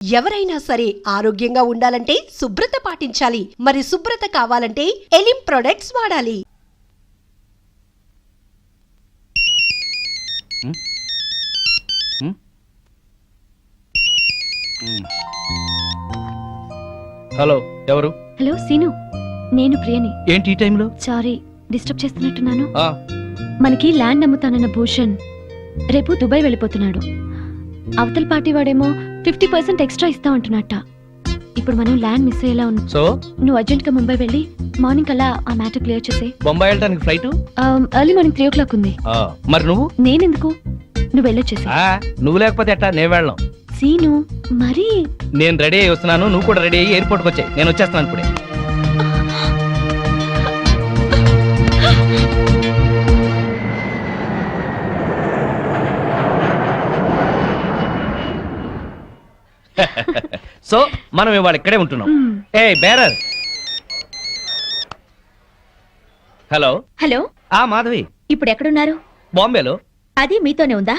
ఎవరైనా సరే ఆరోగ్యంగా ఉండాలంటే శుభ్రత పాటించాలి. మరి శుభ్రత కావాలంటే ఎలిం ప్రొడక్ట్స్ వాడాలి. హలో, ఎవరు? హలో సీను, నేను ప్రియని. ఏంటి ఈ టైంలో? సారీ, డిస్టర్బ్ చేస్తున్నట్టున్నాను. మనకి ల్యాండ్ అమ్ముతానన్న భూషణ్ రేపు దుబాయ్ వెళ్ళిపోతున్నాడు. అవతల పార్టీ వాడేమో 50% ఎక్స్ట్రా ఇస్తా అంటున్నట్ట. ఇప్పుడు మనం ల్యాండ్ మిస్ అయ్యేలా ఉన్నాం. సో నువ్వు అర్జెంట్ గా ముంబై వెళ్ళి మార్నింగ్ అలా ఆ మ్యాటర్ క్లియర్ చేసే. బొంబాయి వెళ్ళడానికి ఫ్లైట్ ఎర్లీ మార్నింగ్ 3 o'clock ఉంది. మరి నువ్వు? నేనెందుకు, నువ్వు వెళ్ళొచ్చేసి. నువ్వు లేకపోతే ఎట్టా, నేను వెళ్ళను. సీను మరి నేను రెడీ అయ్యి వస్తున్నాను, నువ్వు కూడా రెడీ అయ్యి ఎయిర్పోర్ట్కి వచ్చాయి. నేను వచ్చేస్తున్నాను ఇప్పుడే. సో మనం ఇవాళ ఇక్కడే ఉంటున్నాం. ఏ బేరర్. Hello hello. మాధవి, ఇప్పుడు ఎక్కడున్నారు? బాంబేలో. అది మీతోనే ఉందా?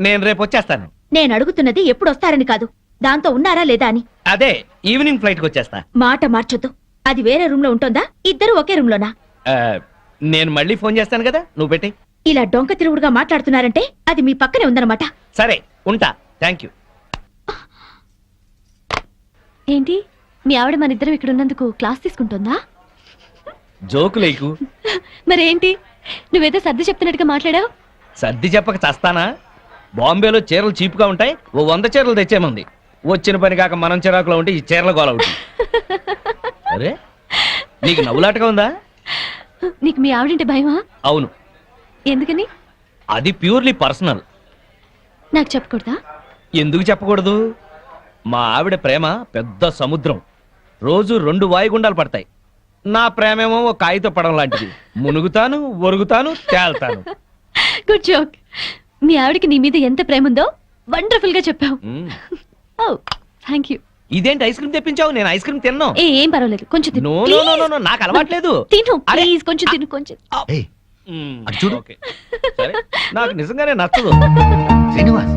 నేను రేపు వచ్చేస్తాను. నేను అడుగుతున్నది ఎప్పుడు వస్తారని కాదు, దాంతో ఉన్నారా లేదా అని. అదే ఈవినింగ్ ఫ్లైట్ కి వచ్చేస్తా. మాట మార్చొద్దు. అది వేరే రూమ్ లో ఉంటుందా, ఇద్దరు ఒకే రూమ్ లోనా? నేను మళ్ళీ ఫోన్ చేస్తాను కదా, నువ్వు పెట్టి. ఇలా డొంక తిరుగుడుగా మాట్లాడుతున్నారంటే అది మీ పక్కనే ఉందన్నమాట. సరే ఉంటా, థ్యాంక్ యూ. ఏంటి, మీ ఆవిడ మన ఇద్దరం ఇక్కడ ఉన్నందుకు క్లాస్ తీసుకుంటుందా? జోకులేకు. మరేంటి, నువ్వేదో సర్ది చెప్తున్నట్టుగా మాట్లాడావు. సర్ది చెప్పక చస్తానా? బాంబేలో చీరలు చీపుగా ఉంటాయి, 100 చీరలు తెచ్చేమంది. వచ్చిన పని కాక మనం చిరాకులో ఉంటే ఈ చీరల గోల ఒకటి. అరే, నీకు నవ్వులాటగా ఉందా? నీకు మీ ఆవిడంటే భయమా? అవును. ఎందుకని? అది ప్యూర్లీ పర్సనల్. నాకు చెప్పకూడదా? ఎందుకు చెప్పకూడదు? మా ఆవిడ ప్రేమ పెద్ద సముద్రం, రోజు 2 వాయుగుండాలు పడతాయి. నా ప్రేమేమో ఒక కాగిత పడం లాంటిది, మునుగుతాను, ఒరుగుతాను, తేల్తాను. Good joke. మీ ఆవిడకి నీ మీద ఎంత ప్రేమ ఉందో వండర్ఫుల్ గా చెప్పావు. Thank you. ఇదేంటి ఐస్ క్రీమ్ తెప్పించావు? నేను ఐస్ క్రీమ్ తిన్నాను. ఏం పర్వాలేదు, కొంచెం తిను. నో, నాకు అలవాట్లేదు. తిను ప్లీజ్, కొంచెం తిను, కొంచెం. చూడు, సరే, నాకు నిజంగానే నచ్చదు. శ్రీనివాస్,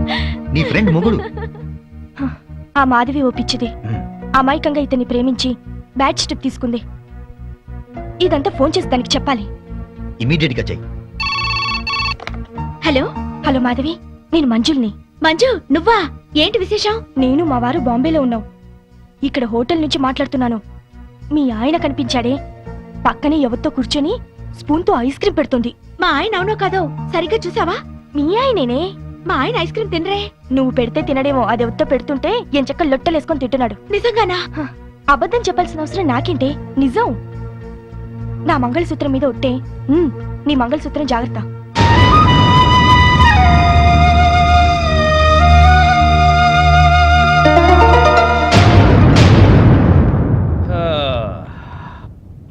నీ ఫ్రెండ్ మొగుడు. ఆ మాధవి ఓపిచ్చిది. అమాయకంగా ఇతన్ని ప్రేమించి బ్యాడ్ స్టెప్ తీసుకుంది. ఇదంతా ఫోన్ చేసి దానికి చెప్పాలి. ఇమీడియట్ గా చెయ్యి. హలో హలో మాధవి, నేను మంజుల్ని. మంజు, నువ్వా? ఏంటి విశేషం? నేను మా వారు బాంబేలో ఉన్నాం. ఇక్కడ హోటల్ నుంచి మాట్లాడుతున్నాను. మీ ఆయన కనిపించాడే, పక్కనే ఎవరితో కూర్చొని స్పూన్ తో ఐస్ క్రీమ్ పెడుతుంది. మా ఆయన అవునో కాదో సరిగ్గా చూసావా? మీ ఆయనేనే. మా ఆయన ఐస్ క్రీమ్ తినరే. నువ్వు పెడితే తినడేమో, అది ఎవరితో పెడుతుంటే ఎంచక్క లొట్టలేసుకొని తింటున్నాడు. నిజంగానా? అబద్ధం చెప్పాల్సిన అవసరం నాకేంటే, నిజం. నా మంగళసూత్రం మీద ఒట్టే. నీ మంగళసూత్రం జాగ్రత్త.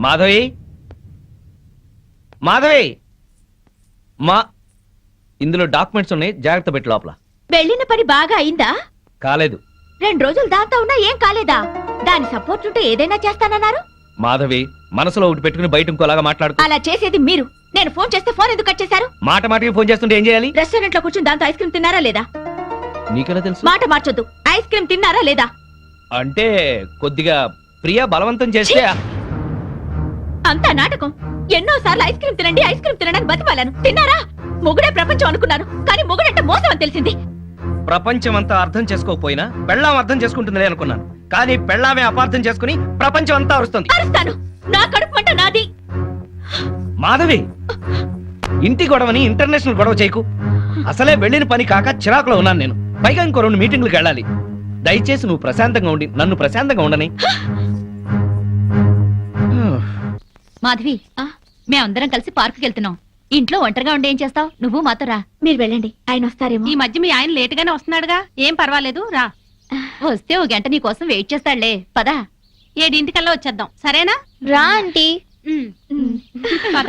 మాధవి, మాధవి, ఇందులో డాక్యుమెంట్స్ ఉన్నాయి, జాగ్రత్త పెట్టి లోపల. వెళ్ళిన పని బాగా అయిందా? కాలేదు. 2 రోజులు దాంతో ఉన్నా ఏం కాలేదా? దాని సపోర్ట్ ఉంటే ఏదైనా చేస్తానన్నారు. మాధవి, మనసులో ఒకటి పెట్టుకుని బయట ఇంకోలాగా మాట్లాడుతూ. అలా చేసేది మీరు. నేను ఫోన్ చేస్తే ఫోన్ ఎందుకు కట్ చేశారు? మాటికి ఫోన్ చేస్తుంటే ఏం చేయాలి? రెస్టారెంట్ లో కూర్చుని దాంతో ఐస్ క్రీమ్ తిన్నారా లేదా? నీకెలా తెలుసు? మాట మార్చొద్దు. ఐస్ క్రీమ్ తిన్నారా లేదా? అంటే కొద్దిగా ప్రియా బలవంతం చేస్తే. అంతా నాటకం. ఎన్నోసార్లు ఐస్ క్రీమ్ తినండి, ఐస్ క్రీమ్ తినడానికి బతిమాలను. తిన్నారా? మొగుడే ప్రపంచం అనుకున్నాను, కానీ మొగుడంటే మోసం అని తెలిసింది. ప్రపంచం అంతా అర్థం చేసుకోకపోయినా పెళ్ళాం అర్థం చేసుకుంటుందిలే అనుకున్నాను, కానీ పెళ్ళామే అపార్థం చేసుకుని ప్రపంచం అంతా అరుస్తుంది. అరుస్తాను, నా కడుపు మంట నాది. మాధవి, ఇంటి గొడవని ఇంటర్నేషనల్ గొడవ చేయకు. అసలే వెళ్ళిన పని కాక చిరాకులో ఉన్నాను నేను. పైగా ఇంకో 2 మీటింగ్లకు వెళ్ళాలి. దయచేసి నువ్వు ప్రశాంతంగా ఉండి నన్ను ప్రశాంతంగా ఉండని. మాధవి, మేమందరం కలిసి పార్కుకి వెళ్తున్నాం. ఇంట్లో ఒంటరిగా ఉండి ఏం చేస్తావు? నువ్వు మాతో రా. మీరు వెళ్ళండి, ఆయన వస్తారేమో. ఈ మధ్య మీ ఆయన లేటుగానే వస్తున్నాడుగా, ఏం పర్వాలేదు, రా. వస్తే 1 గంట నీ కోసం వెయిట్ చేస్తాడులే. పదా, 7 వచ్చేద్దాం, సరేనా? రా ఆంటీ. పద.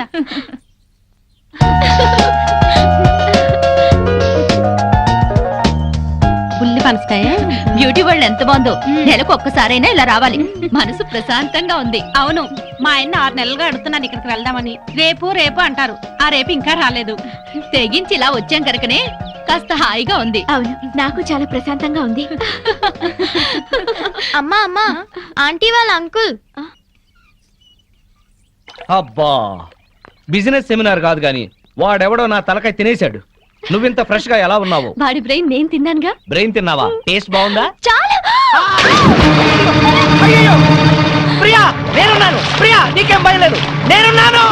పుల్లి పనసకాయ బ్యూటీ వరల్డ్ ఎంత బాగుందో. నెలకు ఒక్కసారైనా ఇలా రావాలి, మనసు ప్రశాంతంగా ఉంది. అవును, మా ఆయన 6 నెలలుగా అడుగుతున్నాను ఇక్కడికి వెళ్దామని. రేపు రేపు అంటారు, ఆ రేపు ఇంకా రాలేదు. తెగించి ఇలా వచ్చాం కనుకనే కాస్త హాయిగా ఉంది. అవును, నాకు చాలా ప్రశాంతంగా ఉంది. అమ్మా అమ్మా, ఆంటీ వాళ్ళ అంకుల్. అబ్బా బిజినెస్ సెమినార్ కాదు గాని వాడెవడో నా తలకాయ తినేశాడు. నువ్వింత ఫ్రెష్ గా ఎలా ఉన్నావు? వాడి బ్రెయిన్ నేను తిన్నానుగా. బ్రెయిన్ తిన్నావా? టేస్ట్ బాగుందా? చాలా. అయ్యయ్యో! ప్రియా నేనున్నాను. ప్రియా నీకేం భయం లేదు, నేనున్నాను.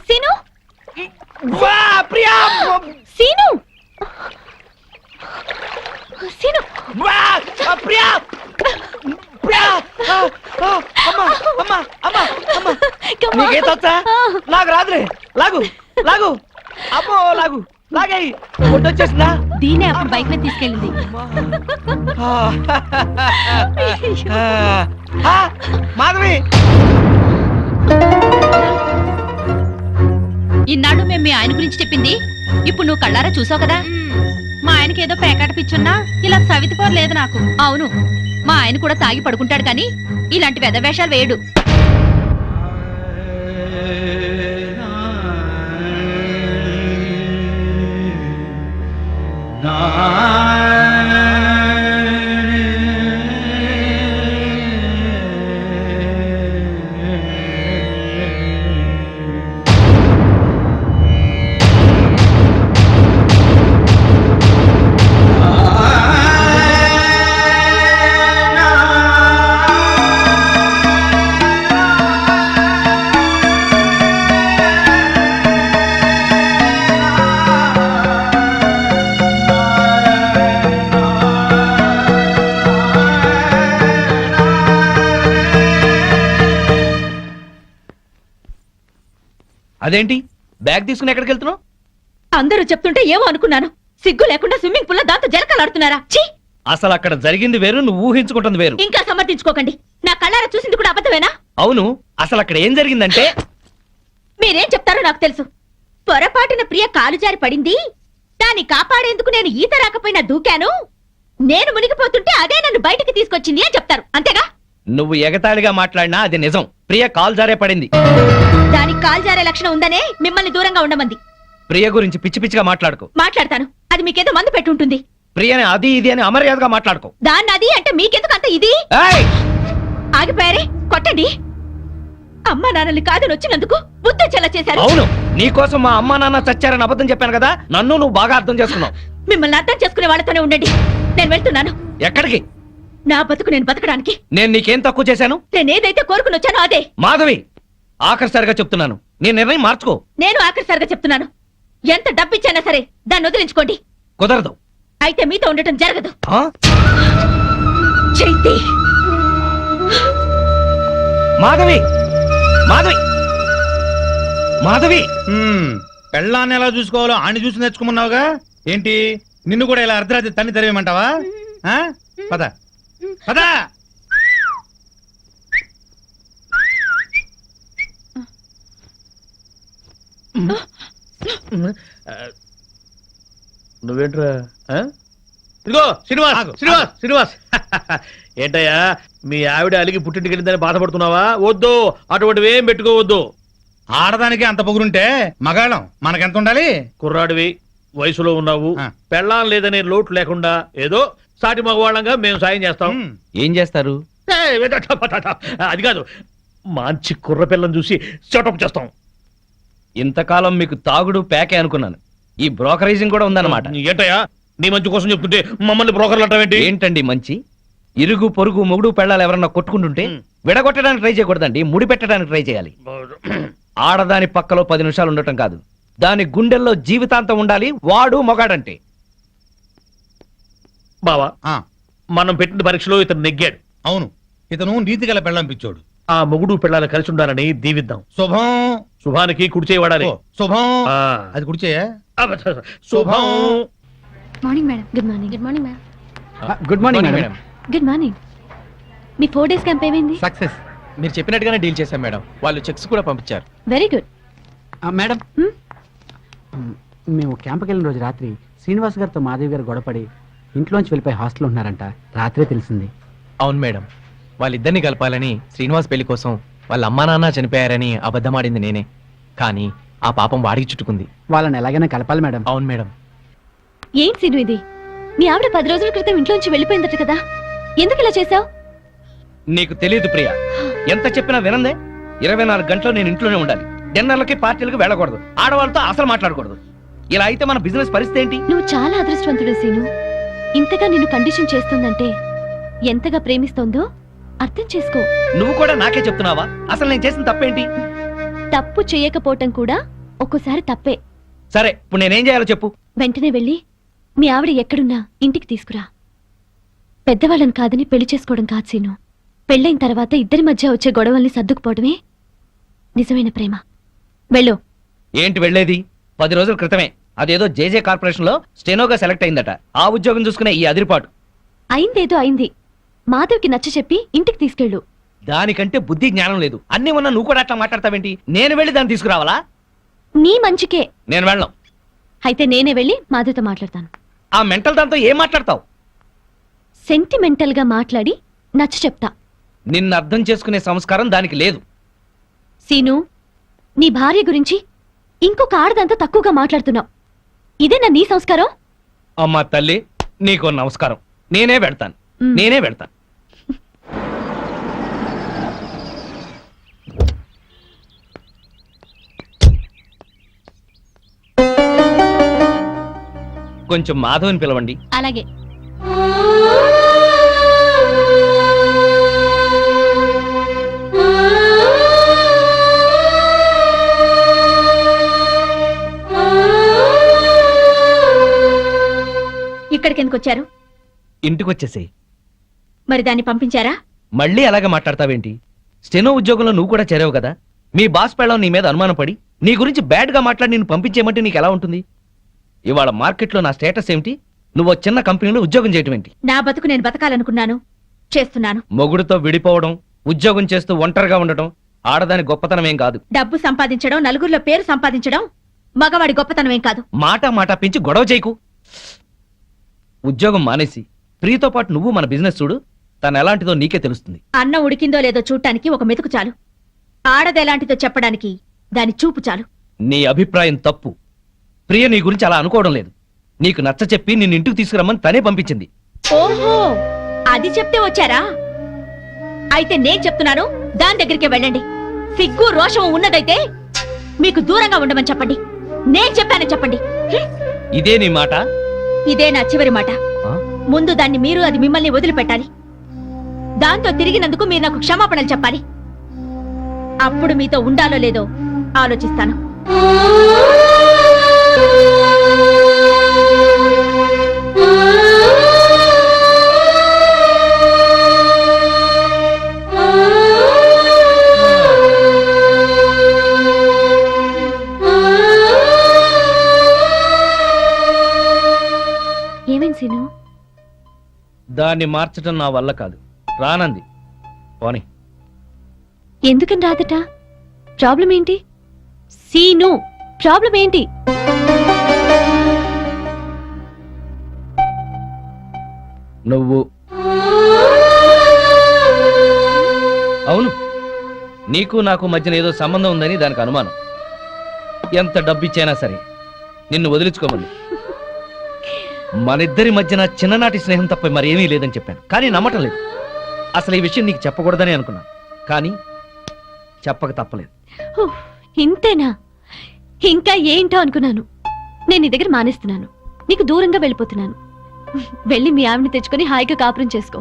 సీను, వా ప్రియా! Scene, scene. వా ప్రియా! ప్రియా! అమ్మా అమ్మా అమ్మా అమ్మా! నీకేతొచ్చా? నాకు రాదులే. లాగు లాగు. అమ్మో లాగు. లాగేయి. ఒడ్డొచ్చేసిందా? దీనే అప్పుడు బైక్ మీద తీసుకెళ్ళింది. మాధవి ఇన్నాళ్ళు మేము మీ ఆయన గురించి చెప్పింది ఇప్పుడు నువ్వు కళ్ళారా చూసావు కదా. మా ఆయనకి ఏదో పేకాట పిచ్చున్నా ఇలా సవితిపోరు లేదు నాకు. అవును, మా ఆయన కూడా తాగి పడుకుంటాడు కానీ ఇలాంటి వెధవేషాలు వేయడు. అదేంటి బ్యాగ్ తీసుకుని ఎక్కడికి వెళ్తున్నావు? అందరూ చెప్తుంటే ఏమో అనుకున్నాను. సిగ్గు లేకుండా స్విమ్మింగ్ పూల్ లో దాంతో జలకలాడుతున్నారా? ఛీ! అసలు అక్కడ జరిగింది వేరు, నువ్వు ఊహించుకుంటుంది వేరు. ఇంకా సమర్థించుకోకండి. నా కళ్ళారా చూసింది కూడా అబద్ధమేనా? అవును, అసలు అక్కడ ఏం జరిగిందంటే మీరేం చెప్తారో నాకు తెలుసు. పొరపాటున ప్రియ కాలు జారి పడింది. దాన్ని కాపాడేందుకు నేను ఈత రాకపోయినా దూకాను. నేను మునిగిపోతుంటే అదే నన్ను బయటికి తీసుకొచ్చింది అని చెప్తారు, అంతేగా? నువ్వు ఎగతాళిగా మాట్లాడినా అది నిజం. ప్రియ కాల్ జారే పడింది. దానికి కాలు జారే లక్షణం ఉందనే మిమ్మల్ని దూరంగా ఉండమంది. ప్రియ గురించి పిచ్చి పిచ్చిగా మాట్లాడుకో. మాట్లాడతాను, అది మీకేదో మందు పెట్టుంటుంది. ప్రియని అది ఇది అని అమర్యాదగా మాట్లాడుకో. దాన్ని అది అంటే మీకెందుకు అంత ఇది? ఏయ్! ఆగిపోయారే, కొట్టండి. అమ్మా నాన్నల్ని కాదని వచ్చినందుకు బుద్ధొచ్చేలా చేశారు. అవును, నీకోసం మా అమ్మా నాన్న చచ్చారని అబద్ధం చెప్పాను కదా, నన్ను నువ్వు బాగా అర్థం చేసుకున్నావు. మిమ్మల్ని అర్థం చేసుకునే వాళ్ళతోనే ఉండండి. నేను వెళ్తున్నాను. ఎక్కడికి? నా బతుకు నేను బతకడానికి. నేను నీకేం తక్కువ చేశాను? నేనేదైతే కోరుకుని వచ్చానో అదే. మాధవి, ఆఖరిసారిగా చెప్తున్నాను, నీ నిర్ణయం మార్చుకో. నేను ఆఖరిసారిగా చెప్తున్నాను, ఎంత డబ్బిచ్చానా సరే దాన్ని వదిలించుకోండి. కుదరదు. అయితే మీతో ఉండటం జరగదు. ఆ? చైతి, మాధవి మాధవి మాధవి! పెళ్ళాన్ని ఎలా చూసుకోవాలో ఆని చూసి నేర్చుకోమన్నావుగా. ఏంటి నిన్ను కూడా ఇలా అర్ధరాత్రి తన్ని తెరవేయమంటావా? ఆ? పద పద. నువ్వేంట్రా? ఇదిగో శ్రీనివాస్, శ్రీనివాస్, శ్రీనివాస్. ఏంటయ్యా మీ ఆవిడ అలిగి పుట్టింటికి వెళ్ళిందని బాధపడుతున్నావా? వద్దు, అటువంటివి ఏం పెట్టుకోవద్దు. ఆడదానికి అంత పొగురుంటే మగాళ్ళం మనకెంత ఉండాలి? కుర్రాడివి, వయసులో ఉన్నావు, పెళ్ళాం లేదనే లోటు లేకుండా ఏదో సాటి మగవాళ్ళంగా మేము సాయం చేస్తాం. ఏం చేస్తారు? అది కాదు, మంచి కుర్ర పిల్లని చూసి సెటప్ చేస్తాం. ఇంతకాలం మీకు తాగుడు ప్యాకే అనుకున్నాను, ఈ బ్రోకరేజింగ్ కూడా ఉందన్నమాట. ఏంటయ్యా నీ మంచి కోసం చెప్తుంటే మమ్మల్ని బ్రోకర్లు అంటావేంటి? ఏంటండి మంచి? ఇరుగు పొరుగు మొగుడు పెళ్ళాలు ఎవరన్నా కొట్టుకుంటుంటే విడగొట్టడానికి ట్రై చేయకూడదండి, ముడి పెట్టడానికి ట్రై చేయాలి. ఆడదాని పక్కలో 10 నిమిషాలు ఉండటం కాదు, దాని గుండెల్లో జీవితాంతం ఉండాలి. వాడు మొగాడంటే. బావా, మనం పెట్టిన పరీక్షలో ఇతను నెగ్గాడు. అవును, ఇతను నీతి గల పెళ్ళంపించోడు. ఆ మొగుడు పిల్లలు కలిసి ఉండాలని దీవిద్దాం. శుభం. శుభానికి కుడి చేయి వాడాలి. శుభం. ఆ. అది కుడిచేయా? శుభం. Morning madam. Good morning. Good morning madam. Good morning madam. Good morning. మీ 4 డేస్ క్యాంప్ ఏమైంది? సక్సెస్. మీరు చెప్పినట్టుగానే డీల్ చేశాం మేడం. వాళ్ళు చెక్స్ కూడా పంపించారు. Very good. మేడం, మేము క్యాంప్కి వెళ్ళిన రోజు రాత్రి శ్రీనివాస్ గారితో మాధవి గారు గొడవపడి ఇంట్లోంచి వెళ్ళిపోయి హాస్టల్లో ఉన్నారంట. రాత్రే తెలిసింది. అవును మేడం, వాళ్ళిద్దరిని కలపాలని శ్రీనివాస్ పెళ్లి కోసం వాళ్ళ అమ్మా నాన్న చనిపోయారని అబద్ధమాడింది నేనే. కానీ ఆ పాపం వాడికి చుట్టుకుంది. వాళ్ళని ఎలాగైనా కలపాలి మేడం. అవును మేడం. ఏం సీను ఇది? మీ ఆవిడ 10 రోజుల క్రితం ఇంట్లోంచి వెళ్ళిపోయిందట కదా, ఎందుకు ఇలా చేసావు? నీకు తెలియదు ప్రియా, ఎంత చెప్పినా వినందే. 24 గంటలు నేను ఇంట్లోనే ఉండాలి. డిన్నర్లకి పార్టీలకు వెళ్ళకూడదు, ఆడవాళ్ళతో అసలు మాట్లాడకూడదు. ఇలా అయితే మన బిజినెస్ పరిస్థితి ఏంటి? నువ్వు చాలా అదృష్టవంతుడు సీను. ఇంతగా నిన్ను కండిషన్ చేస్తుందంటే ఎంతగా ప్రేమిస్తోందో అర్థం చేసుకో. నువ్వు కూడా నాకే చెప్తున్నావా? అసలు నేను చేసిన తప్పేంటి? తప్పు చేయకపోవటం కూడా ఒక్కోసారి తప్పే. సరే, ఇప్పుడు నేనేం చేయాలో చెప్పు. వెంటనే వెళ్ళి మీ ఆవిడ ఎక్కడున్నా ఇంటికి తీసుకురా. పెద్దవాళ్ళని కాదని పెళ్లి చేసుకోవడం కాదు సీను. పెళ్ళైన తర్వాత ఇద్దరి మధ్య వచ్చే గొడవల్ని సర్దుకుపోవడమే నిజమైన ప్రేమ. వెళ్ళు. ఏంటి వెళ్ళేది? 10 రోజుల క్రితమే అదేదో జేజే కార్పొరేషన్ లో స్టెనోగా సెలెక్ట్ అయిందట. ఆ ఉద్యోగం చూసుకునే ఈ అదిరిపాటు. అయిందేదో అయింది. మాధవ్కి నచ్చ చెప్పి ఇంటికి తీసుకెళ్ళు. దానికంటే బుద్ధి జ్ఞానం లేదు. అన్ని ఉన్నా నువ్వు కూడా అట్లా మాట్లాడతావేంటి? నేను వెళ్ళి దాన్ని తీసుకురావాలా? నీ మంచికే. నేను వెళ్ళను. అయితే నేనే వెళ్ళి మాధవ్తో మాట్లాడతాను. ఆ మెంటల్ దాంతో ఏం మాట్లాడతావు? సెంటిమెంటల్ గా మాట్లాడి నచ్చ చెప్తా. నిన్ను అర్థం చేసుకునే సంస్కారం దానికి లేదు. సీను, నీ భార్య గురించి ఇంకొక ఆడదంతా తక్కువగా మాట్లాడుతున్నావు. ఇదేనా నీ సంస్కారం? అమ్మా తల్లి, నీకు నమస్కారం. నేనే వెళ్తాను. నేనే వెళ్తాను. కొంచెం మాధవని పిలవండి. అలాగే. ఇక్కడికి ఎందుకు వచ్చారు? ఇంటికి వచ్చేసేయ్. మరి దాన్ని పంపించారా? మళ్ళీ అలాగే మాట్లాడతావేంటి? స్టెనో ఉద్యోగంలో నువ్వు కూడా చేరావు కదా. మీ బాస్ పెళ్ళం నీ మీద అనుమానం పడి నీ గురించి బ్యాడ్ గా మాట్లాడి నిన్ను పంపించేయమంటే నీకు ఎలా ఉంటుంది? ఇవాళ మార్కెట్లో నా స్టేటస్ ఏమిటి? నువ్వు చిన్న కంపెనీలో ఉద్యోగం చేయటం ఏంటి? నా బతుకు నేను బతకాలనుకున్నాను, చేస్తున్నాను. మొగుడుతో విడిపోవడం, ఉద్యోగం చేస్తూ ఒంటరిగా ఉండటం ఆడదాని గొప్పతనం ఏం కాదు. డబ్బు సంపాదించడం, నలుగురిలో పేరు సంపాదించడం మగవాడి గొప్పతనం ఏం కాదు. మాట పెంచి గొడవ చేయకు. ఉద్యోగం మానేసి ప్రియతో పాటు నువ్వు మన బిజినెస్ చూడు. తను ఎలాంటిదో నీకే తెలుస్తుంది. అన్నం ఉడికిందో లేదో చూడటానికి ఒక మెతుకు చాలు. ఆడదెలాంటిదో చెప్పడానికి దాని చూపు చాలు. నీ అభిప్రాయం తప్పు. ప్రియ నీ గురించి అలా అనుకోవడం లేదు. నీకు నచ్చ చెప్పి నిన్ను ఇంటికి తీసుకురమ్మని తనే పంపించింది. ఓహో, అది చెప్తే వచ్చారా? అయితే నేను చెప్తున్నాను, దాని దగ్గరికి వెళ్ళండి. సిగ్గు రోషం ఉన్నదైతే మీకు దూరంగా ఉండమని చెప్పండి. నేను చెప్పానని చెప్పండి. ఇదే నీ మాట? ఇదే నా చివరి మాట. ఆ? ముందు దాన్ని మీరు, అది మిమ్మల్ని వదిలిపెట్టాలి. దాంతో తిరిగినందుకు మీరు నాకు క్షమాపణలు చెప్పాలి. అప్పుడు మీతో ఉండాలో లేదో ఆలోచిస్తాను. ఏమైంది సీను? దాన్ని మార్చడం నా వల్ల కాదు. రానంది. పోనీ. ఎందుకని రాదట? ప్రాబ్లం ఏంటి? సీను, ప్రాబ్లం ఏంటి? నువ్వు. అవును, నీకు నాకు మధ్యన ఏదో సంబంధం ఉందని దానికి అనుమానం. ఎంత డబ్బిచ్చైనా సరే నిన్ను వదిలించుకోమని. మనిద్దరి మధ్యన చిన్ననాటి స్నేహం తప్ప మరేమీ లేదని చెప్పాను, కానీ నమ్మటం లేదు. అసలు ఈ విషయం నీకు చెప్పకూడదని అనుకున్నాను, కానీ చెప్పక తప్పలేదు. ఉఫ్, ఇంతేనా? ఇంకా ఏంటో అనుకున్నాను. నేను నీ దగ్గర మానేస్తున్నాను, నీకు దూరంగా వెళ్ళిపోతున్నాను. వెళ్ళి మీ ఆవిడని తెచ్చుకొని హాయిగా కాపురం చేసుకో.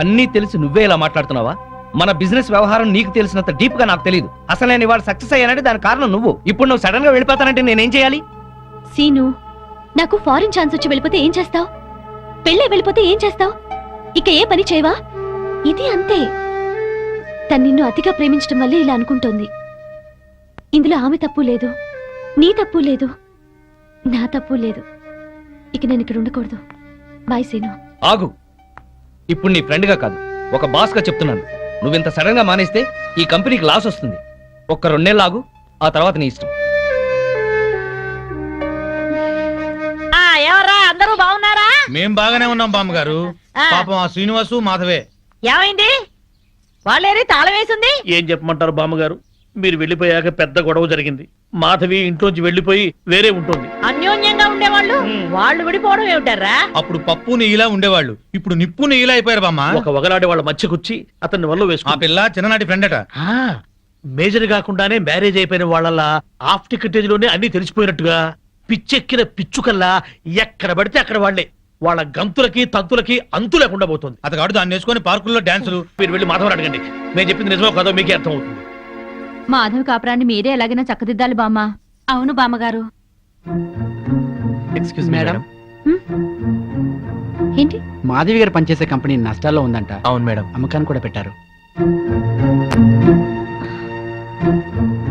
అన్నీ తెలిసి నువ్వే ఇలా మాట్లాడుతున్నావా? మన బిజినెస్ వ్యవహారం నీకు తెలిసినంత డీప్ గా నాకు తెలియదు. అసలు నేను ఇవాళ సక్సెస్ అయ్యానంటే దాని కారణం నువ్వు. ఇప్పుడు నువ్వు సడన్ గా వెళ్ళిపోతానంటే నేనేం చేయాలి? సీను, నాకు ఫారిన్ ఛాన్స్ వచ్చి వెళ్ళిపోతే ఏం చేస్తావు? పెళ్ళే వెళ్ళిపోతే ఏం చేస్తావు? ఇక ఏ పని చేయవా? ఇది అంతే. తను నిన్ను అతిగా ప్రేమించడం వల్లే ఇలా అనుకుంటోంది. ఇందులో ఆమె తప్పు లేదు, నీ తప్పు లేదు, నా తప్పు లేదు. ఇక నేను ఇక్కడ ఉండకూడదు. బాయ్ సీను. ఆగు. ఇప్పుడు నీ ఫ్రెండ్ గా కాదు, ఒక బాస్ గా చెప్తున్నాను. నువ్వింత సడన్ గా మానేస్తే ఈ కంపెనీకి లాస్ వస్తుంది. ఒక్క 2 నెలలు ఆగు, ఆ తర్వాత నీ ఇష్టం. ఎవరా, అందరూ బాగున్నారా? మేం బాగానే ఉన్నాం బామ్మగారు. పాపం ఆ శ్రీనివాసు మాధవే. ఏమైంది? వాళ్ళేరి తాళం వేసింది. ఏం చెప్పమంటారు బామ్మగారు? మీరు వెళ్ళిపోయాక పెద్ద గొడవ జరిగింది. మాధవి ఇంట్లోంచి వెళ్ళిపోయి వేరే ఉంటుంది. అన్యోన్యంగా ఉండేవాళ్ళు వాళ్ళు విడిపోవడం ఏమిటారా? అప్పుడు పప్పు నెయ్యిలా ఉండేవాళ్ళు, ఇప్పుడు నిప్పు నెయ్యిలా అయిపోయారు బామ్మ. ఒక వగలాడే వాళ్ళ మధ్యకొచ్చి అతన్ని వల్ల ఆ వేసుకున్నా. పిల్ల చిన్ననాటి ఫ్రెండ్ అట. మేజర్ కాకుండానే మ్యారేజ్ అయిపోయిన వాళ్ళ హాఫ్ టికెటేజ్ లోనే అన్ని తెలిసిపోయినట్టుగా పిచ్చెక్కిన పిచ్చుకల్లా ఎక్కడ పడితే అక్కడ వాళ్లే. వాళ్ళ గంతులకి తంతులకి అంతు లేకుండా పోతుంది. అతగాడు దాన్ని వేసుకొని పార్కుల్లో డాన్సులు. మీరు వెళ్ళి మాధవని అడగండి, నేను చెప్పింది నిజమో కాదో మీకే అర్థం అవుతుంది. మాధవి కాపురాన్ని మీరే ఎలాగైనా చక్కదిద్దాలి బామ్మ. అవును బామ్మగారు. ఎక్స్క్యూజ్ మేడం, ఏంటి? మాధవి గారు పనిచేసే కంపెనీ నష్టాల్లో ఉందంట. అవును మేడం. అమ్మకాన్ని కూడా పెట్టారు.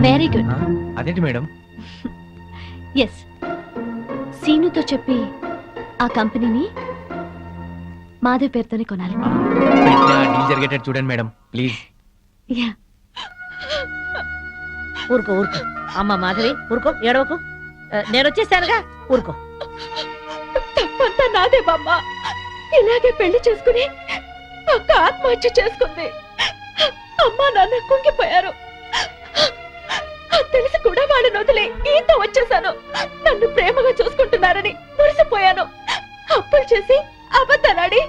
Very good. అదేంటి మేడం? ఎస్, సీనుతో చెప్పి ఆ కంపెనీని మాధవి పేరుతోనే కొనాలి. డీల్ జరిగేటట్టు చూడండి మేడం ప్లీజ్. యా. ఊరుకో ఊరుకో అమ్మ మాధవి, ఊరుకో, ఏడవకు. నేను వచ్చేసానుగా, ఊరుకో. తప్పంతా నాదే బామ్మ. ఇలాగే పెళ్లి చేసుకుని అక్క ఆత్మహత్య చేసుకుంది. అమ్మా నాన్న కుంగిపోయారు. తెలిసి కూడా వాళ్ళని వదిలే ఈత వచ్చేసాను. నన్ను ప్రేమగా చూసుకుంటున్నారని మురిసిపోయాను. అప్పులు చేసి అబద్ధాలాడి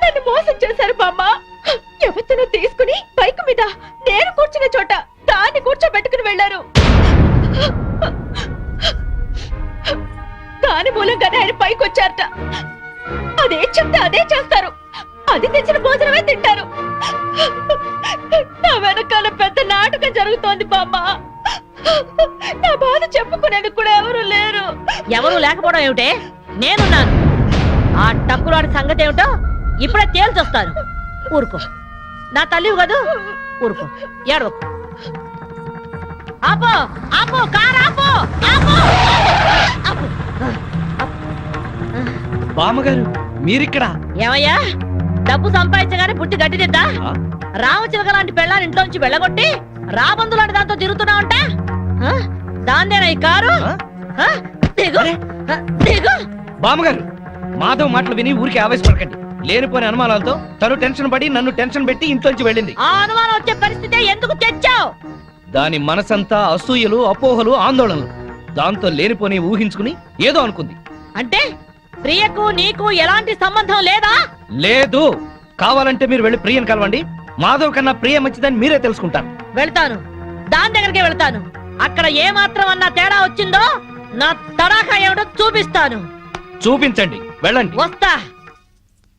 నన్ను మోసం చేశారు బామ్మ. ఎవరినో తీసుకుని బైక్ మీద నేను కూర్చున్న చోట దాన్ని కూర్చోబెట్టుకుని వెళ్లారు. దాని మూలంగానే ఆయన పైకి వచ్చారట. అదే చెప్తే అదే చేస్తారు. అది తెచ్చిన భోజనమే తింటారు. నా వెనకాల పెద్ద నాటకం జరుగుతోంది బామ్మ. నా బాధ చెప్పుకునేందుకు కూడా ఎవరు లేరు. ఎవరు లేకపోవడం ఏమిటే? నేనున్నాను. ఆ టక్కులాడి సంగతి ఏమిటో ఇప్పుడే తేల్చొస్తాను. ఊరుకో, నా తల్లివి కదూ, ఊరుకో, ఏడవకు. ఆపో ఆపో, కారు ఆపో, ఆపో, ఆపో. బామ్మగారు మీరిక్కడ? ఏమయ్యా, డబ్బు సంపాదించగానే పుట్టి గట్టి తిద్దా? రామచిలక లాంటి పెళ్ళాన్ని ఇంట్లోంచి వెళ్ళగొట్టి రాబందు లాంటి దాంతో తిరుగుతున్నావంట. దాన్నేనా ఈ కారు? దిగు, దిగు. బామ్మగారు మాధవ్ మాటలు విని ఊరికి ఆవేశపడకండి. లేనిపోయిన అనుమానాలతో తను టెన్షన్ పడి నన్ను టెన్షన్ పెట్టి ఇంట్లోంచి వెళ్ళింది. ఆ అనుమానం వచ్చే పరిస్థితి ఎందుకు తెచ్చావు? దాని మనసంతా అసూయలు, అపోహలు, ఆందోళనలు. దాంతో లేనిపోని ఊహించుకుని ఏదో అనుకుంది. అంటే ప్రియకు నీకు ఎలాంటి సంబంధం లేదా? లేదు. కావాలంటే మీరు వెళ్ళి ప్రియని కలవండి. మాధవ్ కన్నా ప్రియ మంచిదని మీరే తెలుసుకుంటారు. వెళ్తాను, దాని దగ్గరికే వెళ్తాను. అక్కడ ఏ మాత్రం అన్నా తేడా వచ్చిందో నా తడాఖా ఏమిటో చూపిస్తాను. చూపించండి, వెళ్ళండి. వస్తా.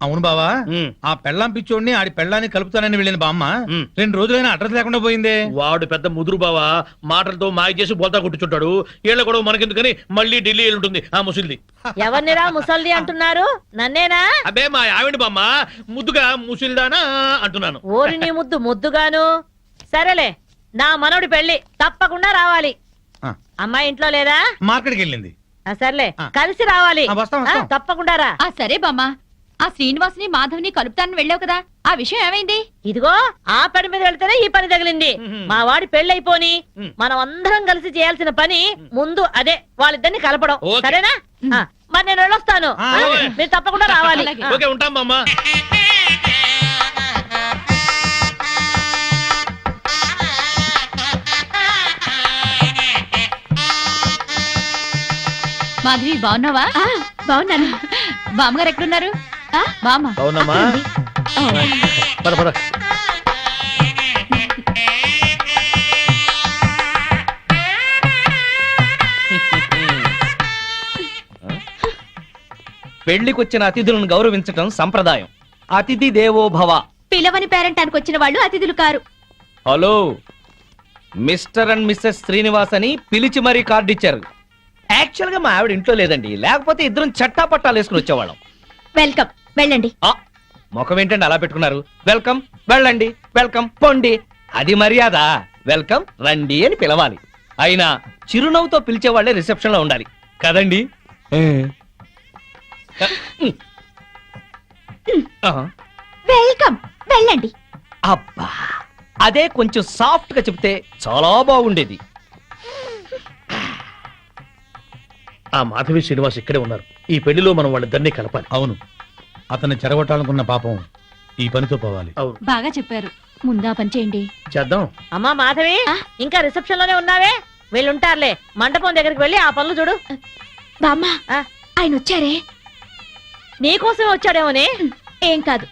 అవును బావా, ఉమ్. ఆ పెళ్ళాం పిచ్చోడిని ఆడి పెళ్ళాన్ని కలుపుతానని వెళ్ళిన బామ్మ ఉమ్. 2 రోజులైనా అడ్రస్ లేకుండా పోయిందే. వాడు పెద్ద ముదురు బావా, మాటలతో మాయ చేసి బోల్తా కొట్టుచుంటాడు. ఏళ్ల గొడవ మనకెందుకని మళ్ళీ ఢిల్లీ ఉంటుంది ఆ ముసిల్ది. ఎవరినిరా ముసల్ది అంటున్నారు? నన్నేనా? అబే మా ఆవిడ బామ్మ, ముద్దుగా ముసిల్దానా అంటున్నాను. ఓరి నీ ముద్దు ముద్దుగాను. సరేలే, నా మనవడి పెళ్లి తప్పకుండా రావాలి. ఆ. అమ్మాయి ఇంట్లో లేదా? మార్కెట్కి వెళ్ళింది. సర్లే, ఆ. కలిసి రావాలి. వస్తాం, వస్తాం. తప్పకుండా రా. ఆ సరే బామ్మ, ఆ శ్రీనివాసుని మాధవ్ని కలుపుతానని వెళ్ళావు కదా, ఆ విషయం ఏమైంది? ఇదిగో ఆ పని మీద వెళ్తేనే ఈ పని తగిలింది. మా వాడి పెళ్ళైపోని మనం అందరం కలిసి చేయాల్సిన పని ముందు అదే, వాళ్ళిద్దరిని కలపడం. ఓకే. సరేనా? మరి నేను వెళ్ళొస్తాను. ఆ, ఓకే. మీరు తప్పకుండా రావాలి. ఓకే, ఉంటాం బామ్మ. మాధవి బాగున్నావా? బాగున్నాను. బామ్మగారు ఎక్కడున్నారు? బామ్మ అవునమ్మా, పద పద. పెళ్లికొచ్చిన అతిథులను గౌరవించటం సంప్రదాయం. అతిథి దేవో భవ. పిలవని పేరంటానికి వచ్చిన వాళ్ళు అతిథులు కారు. Hello, mister and missus Srinivas అని పిలిచి మరీ కార్డు ఇచ్చారు. యాక్చువల్ గా మా ఆవిడ ఇంట్లో లేదండి, లేకపోతే ఇద్దరం చట్టా పట్టాలు వేసుకుని వచ్చేవాళ్ళం. వెల్కమ్, వెళ్ళండి. ముఖం ఏంటండి అలా పెట్టుకున్నారు? వెల్కమ్, వెళ్ళండి, వెల్కమ్, పొండి. అది మర్యాద. వెల్కమ్, రండి అని పిలవాలి. అయినా చిరునవ్వుతో పిలిచే వాళ్ళే రిసెప్షన్ లో ఉండాలి కదండి. వెల్కమ్, వెళ్ళండి. అబ్బా, అదే కొంచెం సాఫ్ట్ గా చెప్తే చాలా బాగుండేది. ఆ మాధవి శ్రీనివాస్ ఇక్కడే ఉన్నారు. ఈ పెళ్లిలో మనం వాళ్ళిద్దరినీ కలపాలి. అవును, అతన్ని చెరగొట్టాలనుకున్న పాపం ఈ పనితో పోవాలి. అవును. బాగా చెప్పారు. ముందా పని చేయండి. చేద్దాం. అమ్మా మాధవి, ఇంకా రిసెప్షన్ లోనే ఉన్నావే? వీళ్ళుంటారులే, మండపం దగ్గరికి వెళ్ళి ఆ పనులు చూడు. బామ్మ, ఆయన వచ్చారే. నీకోసం వచ్చాడేమోనే. ఏం కాదు.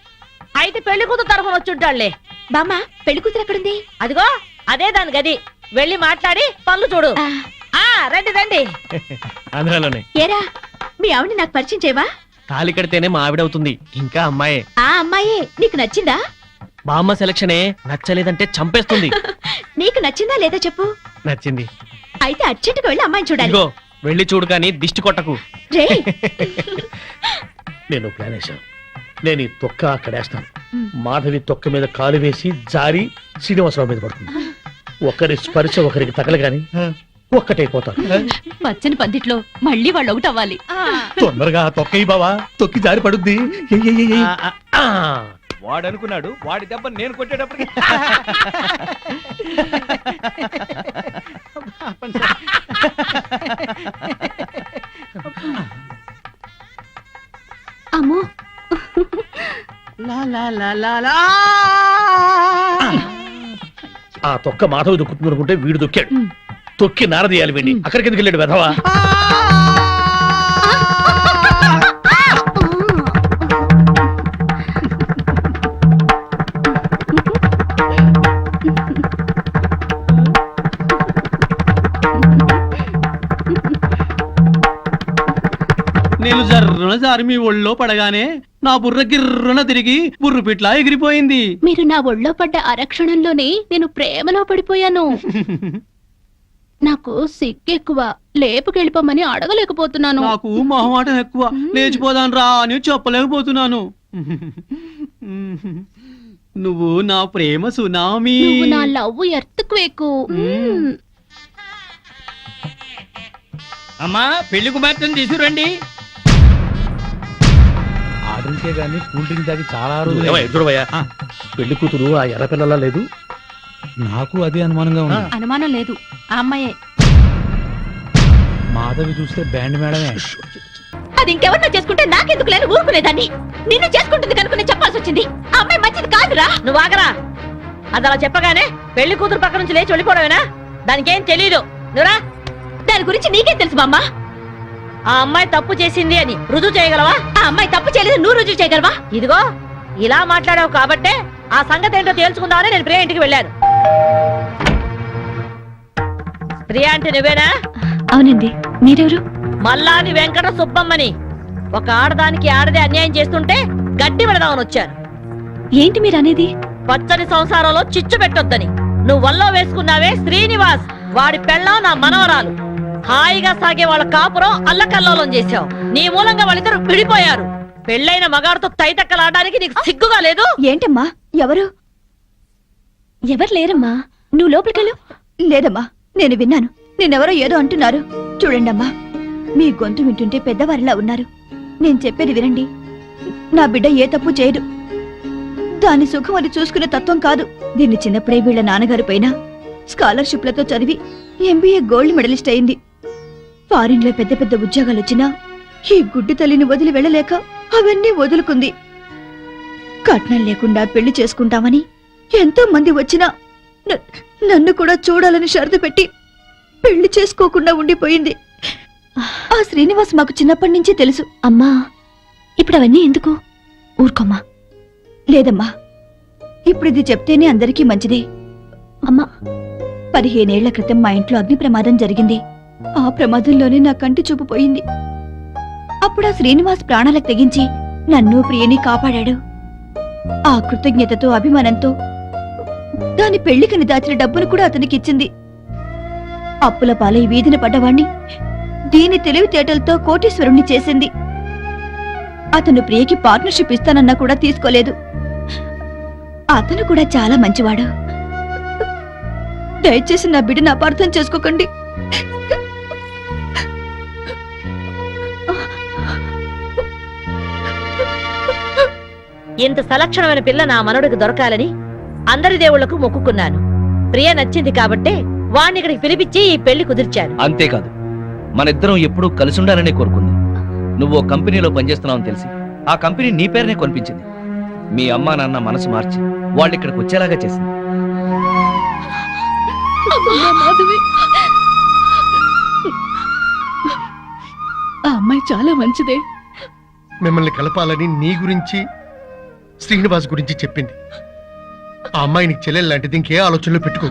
అయితే పెళ్లి కూతురు తరఫున వచ్చుంటాడులే. బామ్మ, పెళ్లి కూతురు ఎక్కడుంది? అదిగో అదే దాని గది. వెళ్ళి మాట్లాడి పనులు చూడు. రండి రండి. ఆంధ్రాలోనే. ఏరా, మీ ఆవిడ నాకు పరిచయం చేయవా? తాళి కడితేనే మా ఆవిడవుతుంది, ఇంకా అమ్మాయే. ఆ అమ్మాయే నీకు నచ్చిందా? బామ్మ సెలక్షనే నచ్చలేదంటే చంపేస్తుంది. నీకు నచ్చిందా లేదా చెప్పు. నచ్చింది. అయితే అర్జెంటుగా వెళ్ళి అమ్మాయిని చూడాలి. ఇదిగో వెళ్ళి చూడు, కానీ దిష్టి కొట్టకు. రే, నేను ప్లాన్ వేశాను. నేను ఈ తొక్క అక్కడేస్తాను. మాధవి తొక్క మీద కాలు వేసి జారి శ్రీనివాసరావు మీద పడుతుంది. ఒకరి స్పర్శ ఒకరికి తగలగాని ఒక్కటైపోతారు. పచ్చని పందిట్లో మళ్ళీ వాళ్ళు ఒకటి అవ్వాలి. తొందరగా తొక్కయి బావా, తొక్కి జారి పడుద్ది. వాడు అనుకున్నాడు, వాడి దెబ్బ నేను కొట్టేటప్పటికి అమ్మో, ఆ తొక్క మాధవి దొక్కుతుంది అనుకుంటే వీడు దొక్కాడు. తొక్కి నారదీయాలి వీడిని. అక్కడికి ఎందుకు వెళ్ళాడు వెధవా? నేను జర్రున జారి మీ ఒళ్ళో పడగానే నా బుర్ర గిర్రున తిరిగి బుర్రు పిట్లా ఎగిరిపోయింది. మీరు నా ఒళ్ళో పడ్డ అరక్షణంలోనే నేను ప్రేమలో పడిపోయాను. నాకు సిగ్గెక్కువ, లేపుకెళ్ళిపోమని అడగలేకపోతున్నాను. నాకు మొహమాటం ఎక్కువ, లేచిపోదాను రా అని చెప్పలేకపోతున్నాను. నువ్వు నా ప్రేమ సునామీ. నువ్వు నా లవ్ ఎర్త్క్వేక్. అమ్మా పెళ్లి కుమార్తెను తీసుకురండి. ఆర్డర్కే గానీ కూల్ డ్రింక్ తాగి చాలా ఎదురువయ్యా, పెళ్లి కూతురు ఆ ఎర్ర పిల్లలా లేదు? నాకు అదే అనుమానంగా ఉంది. అనుమానం లేదు, ఆ అమ్మాయే. మాధవి చూస్తే బ్యాండ్ మేడమే. అది ఇంకెవరినో చేసుకుంటే నాకెందుకు లేని ఊరుకునేదాన్ని. నిన్ను చేసుకుంటుంది కనుక నేను చెప్పాల్సి వచ్చింది. ఆ అమ్మాయి మంచిది కాదురా. నువ్వు ఆగరా. అది అలా చెప్పగానే పెళ్లి కూతురు పక్క నుంచి లేచి వెళ్ళిపోవడమేనా? దానికేం తెలీదు. నువ్వురా. దాని గురించి నీకేం తెలుసు బామ్మ? ఆ అమ్మాయి తప్పు చేసింది అని రుజువు చేయగలవా? ఆ అమ్మాయి తప్పు చేయలేదు, నువ్వు రుజువు చేయగలవా? ఇదిగో ఇలా మాట్లాడావు కాబట్టే ఆ సంగతి ఏంటో తేల్చుకుందామని నేను ప్రియా ఇంటికి వెళ్ళాను. ప్రియా అంటే నువ్వేనా? అవునండి. మీరెవరు? మల్లాది వెంకట సుబ్బమ్మని. ఒక ఆడదానికి ఆడదే అన్యాయం చేస్తుంటే గడ్డి పెడదామని వచ్చాను. ఏంటి మీరు అనేది? పచ్చని సంసారంలో చిచ్చు పెట్టొద్దని. నువ్వు వల్లో వేసుకున్నావే శ్రీనివాస్, వాడి పెళ్ళాం నా మనవరాలు. హాయిగా సాగే వాళ్ళ కాపురం అల్లకల్లోలం చేశావు. నీ మూలంగా వాళ్ళిద్దరు విడిపోయారు. పెళ్ళైన మగాడితో తైతక్కలాడడానికి నీకు సిగ్గుగా లేదు? ఏంటమ్మా, ఎవరు? ఎవరు లేరమ్మా, నువ్వు లోపలికెళ్ళు. లేదమ్మా, నేను విన్నాను. నేనెవరో ఏదో అంటున్నారు. చూడండమ్మా, మీ గొంతు వింటుంటే పెద్దవారిలా ఉన్నారు. నేను చెప్పేది వినండి. నా బిడ్డ ఏ తప్పు చేయదు. దాని సుఖం అది చూసుకునే తత్వం కాదు. దీన్ని చిన్నప్పుడే వీళ్ళ నాన్నగారి పైన స్కాలర్షిప్లతో చదివి ఎంబీఏ గోల్డ్ మెడలిస్ట్ అయింది. ఫారిన్ లో పెద్ద పెద్ద ఉద్యోగాలు వచ్చినా ఈ గుడ్డి తల్లిని వదిలి వెళ్ళలేక అవన్నీ వదులుకుంది. కట్నం లేకుండా పెళ్లి చేసుకుంటామని ఎంతో మంది వచ్చినా నన్ను కూడా చూడాలని షరతు పెట్టి పెళ్లి చేసుకోకుండా ఉండిపోయింది. ఆ శ్రీనివాస్ మాకు చిన్నప్పటి నుంచి తెలుసు. అమ్మా, ఇప్పుడు అవన్నీ ఎందుకు? ఊరుకోమ్మా. లేదమ్మా, ఇప్పుడు ఇది చెప్తేనే అందరికీ మంచిది. అమ్మా, 15 ఏళ్ల క్రితం మా ఇంట్లో అగ్ని ప్రమాదం జరిగింది. ఆ ప్రమాదంలోనే నా కంటి చూపు పోయింది. అప్పుడు ఆ శ్రీనివాస్ ప్రాణాలకు తెగించి నన్ను ప్రియని కాపాడాడు. ఆ కృతజ్ఞతతో అభిమానంతో దాని పెళ్లికని దాచిన డబ్బును కూడా అతనికి ఇచ్చింది. అప్పుల పాలై వీధిన పడ్డవాణ్ణి దీని తెలివితేటలతో కోటీశ్వరుణ్ణి చేసింది. అతను ప్రియకి పార్ట్నర్షిప్ ఇస్తానన్నా కూడా తీసుకోలేదు. అతను కూడా చాలా మంచివాడు. దయచేసి నా బిడ్డను అపార్థం చేసుకోకండి. ఇంత సలక్షణమైన పిల్ల నా మనవడికి దొరకాలని అందరి దేవుళ్లకు మొక్కుకున్నాను. ప్రియ నచ్చింది కాబట్టే వాణ్ణి ఇక్కడికి పిలిపించి ఈ పెళ్లి కుదిర్చాను. అంతేకాదు, మనిద్దరం ఎప్పుడూ కలిసి ఉండాలనే కోరుకుంది. నువ్వు ఓ కంపెనీలో పనిచేస్తున్నావని తెలిసి ఆ కంపెనీ నీ పేరునే కొనిపించింది. మీ అమ్మా నాన్న మనసు మార్చి వాళ్ళు ఇక్కడికి వచ్చేలాగా చేసింది. మాధవి, ఆ అమ్మాయి చాలా మంచిదే. మిమ్మల్ని కలపాలని నీ గురించి శ్రీనివాస్ గురించి చెప్పింది. ఆ అమ్మాయి నీకు చెల్లెలు లాంటిది, ఇంకే ఆలోచనలో పెట్టుకో.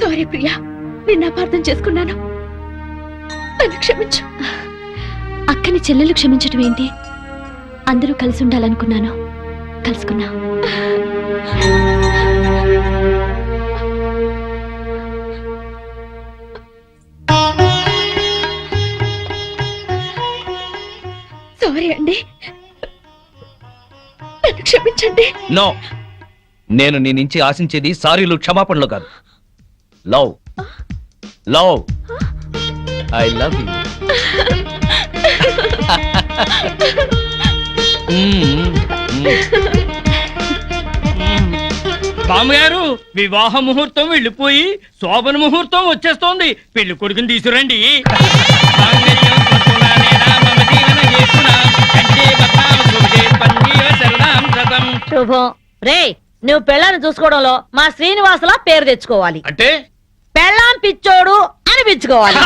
సారీ ప్రియా, నిన్ను అపార్థం చేసుకున్నాను. నన్ను క్షమించు. అక్కని చెల్లెలు క్షమించటం ఏంటి? అందరూ కలిసి ఉండాలనుకున్నాను, కలుసుకున్నా. సారీ అండి, నన్ను క్షమించండి. నో, నేను నీ నుంచి ఆశించేది సారీలు క్షమాపణలు కాదు. Love, love, I love you. బామ్మగారు, వివాహ ముహూర్తం వెళ్ళిపోయి శోభన ముహూర్తం వచ్చేస్తోంది. పెళ్లి కొడుకుని తీసుకురండి. శుభం. రే, నువ్వు పెళ్ళాన్ని చూసుకోవడంలో మా శ్రీనివాసులా పేరు తెచ్చుకోవాలి. అంటే పెళ్ళాం పిచ్చోడు అనిపించుకోవాలి.